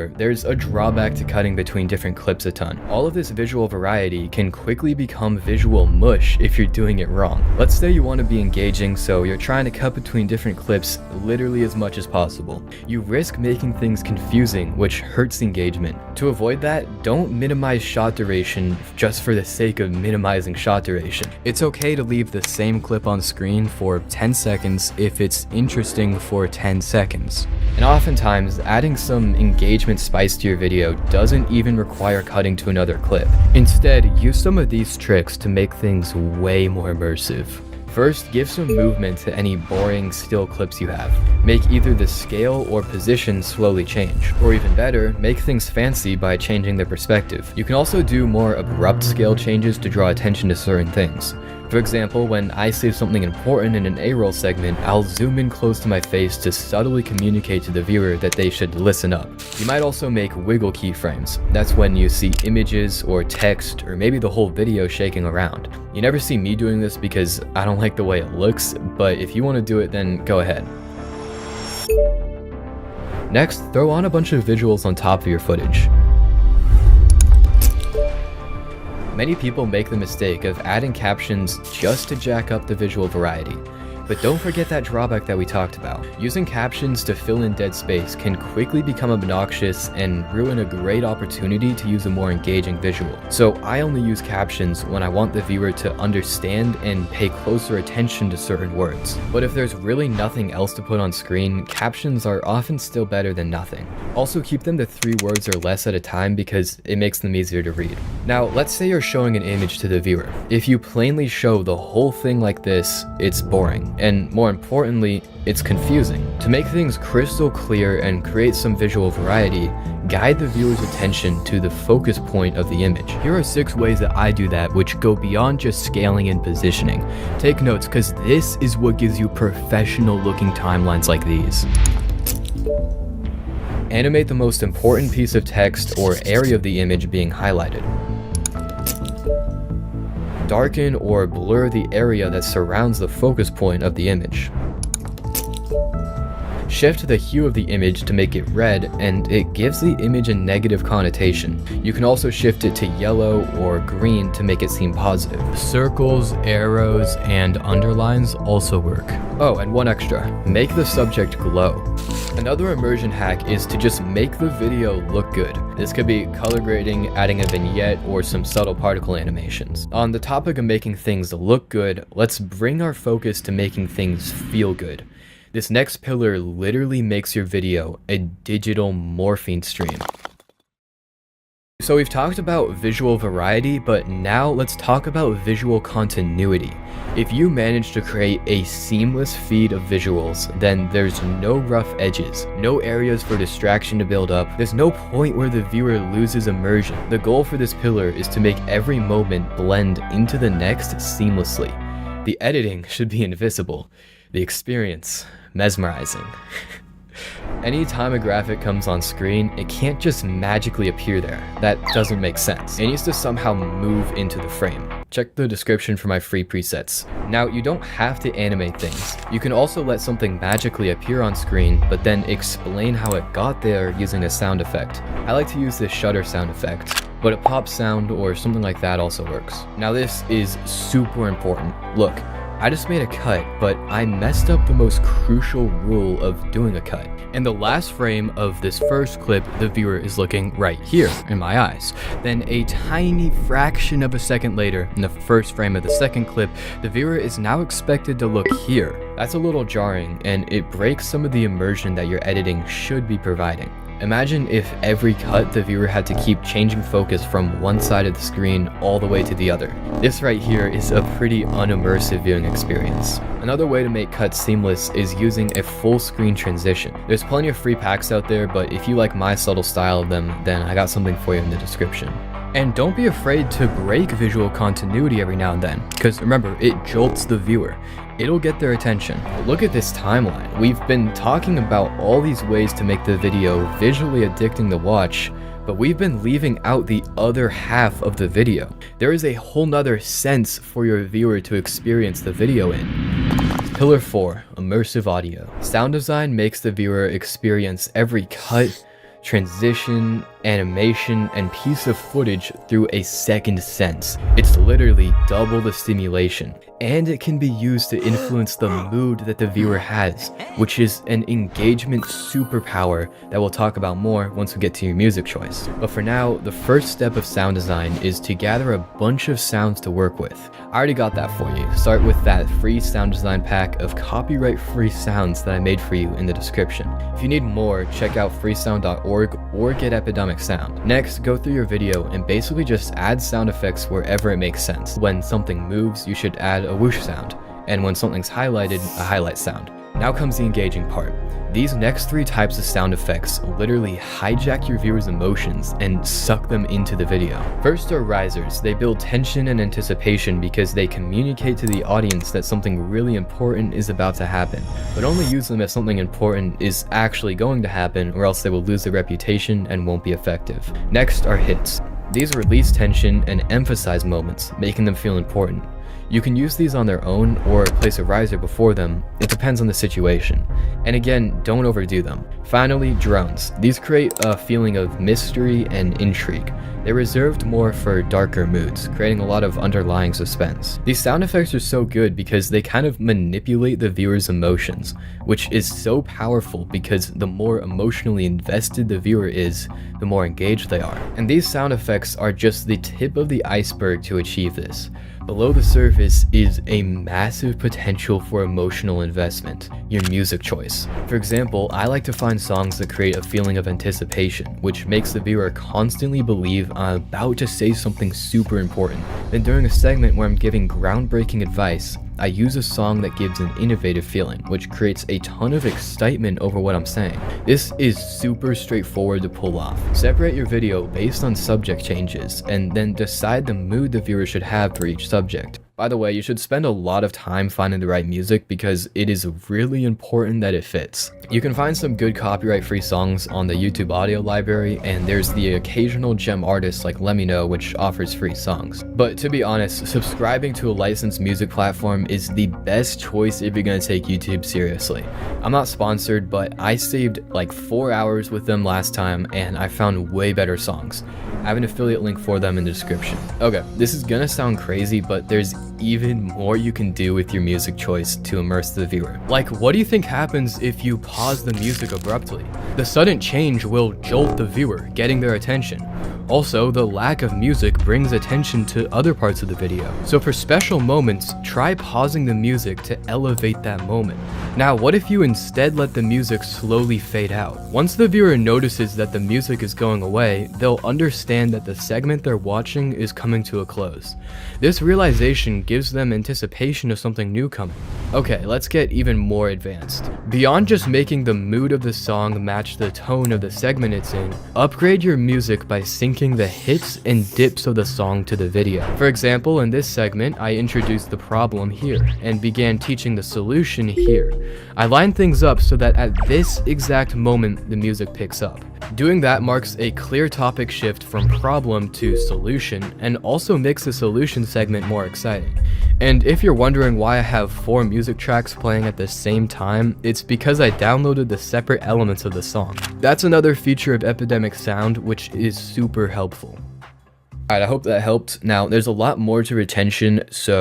There's a drawback to cutting between different clips a ton. All of this visual variety can quickly become visual mush if you're doing it wrong. Let's say you want to be engaging, so you're trying to cut between different clips literally as much as possible. You risk making things confusing, which hurts engagement. To avoid that, don't minimize shot duration just for the sake of minimizing shot duration. It's okay to leave the same clip on screen for 10 seconds if it's interesting for 10 seconds. And oftentimes, adding some engagement spice to your video doesn't even require cutting to another clip. Instead, use some of these tricks to make things way more immersive. First, give some movement to any boring still clips you have. Make either the scale or position slowly change. Or even better, make things fancy by changing the perspective. You can also do more abrupt scale changes to draw attention to certain things. For example, when I say something important in an A-roll segment, I'll zoom in close to my face to subtly communicate to the viewer that they should listen up. You might also make wiggle keyframes. That's when you see images or text or maybe the whole video shaking around. You never see me doing this because I don't like the way it looks, but if you want to do it, then go ahead. Next, throw on a bunch of visuals on top of your footage. Many people make the mistake of adding captions just to jack up the visual variety. But don't forget that drawback that we talked about. Using captions to fill in dead space can quickly become obnoxious and ruin a great opportunity to use a more engaging visual. So I only use captions when I want the viewer to understand and pay closer attention to certain words. But if there's really nothing else to put on screen, captions are often still better than nothing. Also keep them to 3 words or less at a time because it makes them easier to read. Now, let's say you're showing an image to the viewer. If you plainly show the whole thing like this, it's boring. And more importantly, it's confusing. To make things crystal clear and create some visual variety, guide the viewer's attention to the focus point of the image. Here are 6 ways that I do that, which go beyond just scaling and positioning. Take notes, because this is what gives you professional looking timelines like these. Animate the most important piece of text or area of the image being highlighted. Darken or blur the area that surrounds the focus point of the image. Shift the hue of the image to make it red, and it gives the image a negative connotation. You can also shift it to yellow or green to make it seem positive. Circles, arrows, and underlines also work. Oh, and one extra. Make the subject glow. Another immersion hack is to just make the video look good. This could be color grading, adding a vignette, or some subtle particle animations. On the topic of making things look good, let's bring our focus to making things feel good. This next pillar literally makes your video a digital morphine stream. So we've talked about visual variety, but now let's talk about visual continuity. If you manage to create a seamless feed of visuals, then there's no rough edges, no areas for distraction to build up, there's no point where the viewer loses immersion. The goal for this pillar is to make every moment blend into the next seamlessly. The editing should be invisible, the experience mesmerizing. Anytime a graphic comes on screen, it can't just magically appear there. That doesn't make sense. It needs to somehow move into the frame. Check the description for my free presets. Now, you don't have to animate things. You can also let something magically appear on screen, but then explain how it got there using a sound effect. I like to use this shutter sound effect, but a pop sound or something like that also works. Now, this is super important. Look, I just made a cut, but I messed up the most crucial rule of doing a cut. In the last frame of this first clip, the viewer is looking right here in my eyes. Then a tiny fraction of a second later, in the first frame of the second clip, the viewer is now expected to look here. That's a little jarring, and it breaks some of the immersion that your editing should be providing. Imagine if every cut the viewer had to keep changing focus from one side of the screen all the way to the other. This right here is a pretty unimmersive viewing experience. Another way to make cuts seamless is using a full screen transition. There's plenty of free packs out there, but if you like my subtle style of them, then I got something for you in the description. And don't be afraid to break visual continuity every now and then, because remember, it jolts the viewer. It'll get their attention. Look at this timeline. We've been talking about all these ways to make the video visually addicting to watch, but we've been leaving out the other half of the video. There is a whole nother sense for your viewer to experience the video in. Pillar 4, immersive audio. Sound design makes the viewer experience every cut, transition, animation, and piece of footage through a second sense. It's literally double the stimulation, and it can be used to influence the mood that the viewer has, which is an engagement superpower that we'll talk about more once we get to your music choice. But for now, the first step of sound design is to gather a bunch of sounds to work with. I already got that for you. Start with that free sound design pack of copyright-free sounds that I made for you in the description. If you need more, check out freesound.org or get Epidemic Sound. Next, go through your video and basically just add sound effects wherever it makes sense. When something moves, you should add a whoosh sound, and when something's highlighted, a highlight sound. Now comes the engaging part. These next 3 types of sound effects literally hijack your viewers' emotions and suck them into the video. First are risers. They build tension and anticipation because they communicate to the audience that something really important is about to happen, but only use them if something important is actually going to happen, or else they will lose their reputation and won't be effective. Next are hits. These release tension and emphasize moments, making them feel important. You can use these on their own or place a riser before them. It depends on the situation. And again, don't overdo them. Finally, drones. These create a feeling of mystery and intrigue. They're reserved more for darker moods, creating a lot of underlying suspense. These sound effects are so good because they kind of manipulate the viewer's emotions, which is so powerful because the more emotionally invested the viewer is, the more engaged they are. And these sound effects are just the tip of the iceberg to achieve this. Below the surface is a massive potential for emotional investment, your music choice. For example, I like to find songs that create a feeling of anticipation, which makes the viewer constantly believe I'm about to say something super important. Then during a segment where I'm giving groundbreaking advice, I use a song that gives an innovative feeling, which creates a ton of excitement over what I'm saying. This is super straightforward to pull off. Separate your video based on subject changes, and then decide the mood the viewer should have for each subject. By the way, you should spend a lot of time finding the right music because it is really important that it fits. You can find some good copyright-free songs on the YouTube audio library, and there's the occasional gem artist like Lemino, which offers free songs. But to be honest, subscribing to a licensed music platform is the best choice if you're gonna take YouTube seriously. I'm not sponsored, but I saved like 4 hours with them last time, and I found way better songs. I have an affiliate link for them in the description. Okay, this is gonna sound crazy, but there's even more you can do with your music choice to immerse the viewer. Like, what do you think happens if you pause the music abruptly? The sudden change will jolt the viewer, getting their attention. Also, the lack of music brings attention to other parts of the video. So for special moments, try pausing the music to elevate that moment. Now, what if you instead let the music slowly fade out? Once the viewer notices that the music is going away, they'll understand that the segment they're watching is coming to a close. This realization gives them anticipation of something new coming. Okay, let's get even more advanced. Beyond just making the mood of the song match the tone of the segment it's in, upgrade your music by syncing the hits and dips of the song to the video. For example, in this segment, I introduced the problem here and began teaching the solution here. I line things up so that at this exact moment, the music picks up. Doing that marks a clear topic shift from problem to solution, and also makes the solution segment more exciting. And if you're wondering why I have 4 music tracks playing at the same time, it's because I downloaded the separate elements of the song. That's another feature of Epidemic Sound, which is super helpful. Alright, I hope that helped. Now, there's a lot more to retention, so